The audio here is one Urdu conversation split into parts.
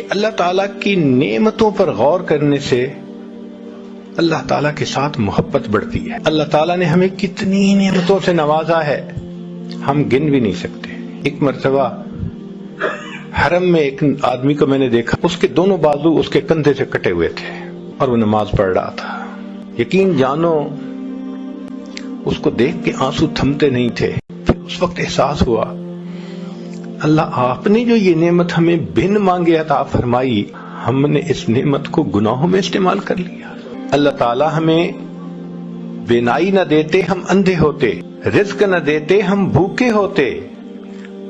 کہ اللہ تعالیٰ کی نعمتوں پر غور کرنے سے اللہ تعالیٰ کے ساتھ محبت بڑھتی ہے۔ اللہ تعالیٰ نے ہمیں کتنی نعمتوں سے نوازا ہے، ہم گن بھی نہیں سکتے۔ ایک مرتبہ حرم میں ایک آدمی کو میں نے دیکھا، اس کے دونوں بازو اس کے کندھے سے کٹے ہوئے تھے اور وہ نماز پڑھ رہا تھا۔ یقین جانو اس کو دیکھ کے آنسو تھمتے نہیں تھے۔ پھر اس وقت احساس ہوا، اللہ آپ نے جو یہ نعمت ہمیں بن مانگے عطا فرمائی، ہم نے اس نعمت کو گناہوں میں استعمال کر لیا۔ اللہ تعالی ہمیں بینائی نہ دیتے ہم اندھے ہوتے، رزق نہ دیتے ہم بھوکے ہوتے،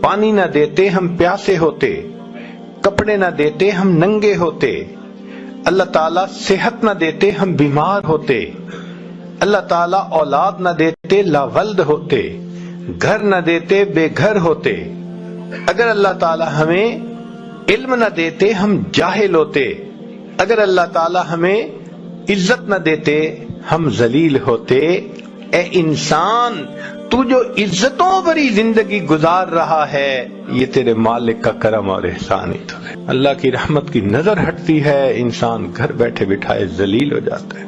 پانی نہ دیتے ہم پیاسے ہوتے، کپڑے نہ دیتے ہم ننگے ہوتے، اللہ تعالیٰ صحت نہ دیتے ہم بیمار ہوتے، اللہ تعالیٰ اولاد نہ دیتے لاولد ہوتے، گھر نہ دیتے بے گھر ہوتے، اگر اللہ تعالیٰ ہمیں علم نہ دیتے ہم جاہل ہوتے، اگر اللہ تعالیٰ ہمیں عزت نہ دیتے ہم ذلیل ہوتے۔ اے انسان، تو جو عزتوں بھری زندگی گزار رہا ہے، یہ تیرے مالک کا کرم اور احسان ہی تو ہے۔ اللہ کی رحمت کی نظر ہٹتی ہے، انسان گھر بیٹھے بٹھائے ذلیل ہو جاتا ہے،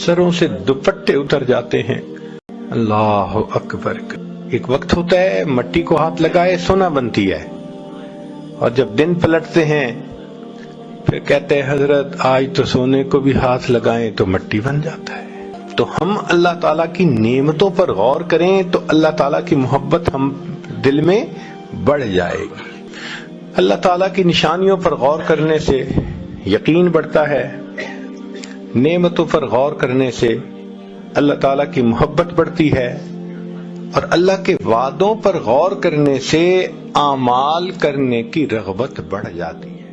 سروں سے دوپٹے اتر جاتے ہیں۔ اللہ اکبر۔ ایک وقت ہوتا ہے مٹی کو ہاتھ لگائے سونا بنتی ہے، اور جب دن پلٹتے ہیں پھر کہتے ہیں حضرت آج تو سونے کو بھی ہاتھ لگائیں تو مٹی بن جاتا ہے۔ تو ہم اللہ تعالیٰ کی نعمتوں پر غور کریں تو اللہ تعالیٰ کی محبت ہم دل میں بڑھ جائے گی۔ اللہ تعالیٰ کی نشانیوں پر غور کرنے سے یقین بڑھتا ہے، نعمتوں پر غور کرنے سے اللہ تعالیٰ کی محبت بڑھتی ہے، اور اللہ کے وعدوں پر غور کرنے سے اعمال کرنے کی رغبت بڑھ جاتی ہے۔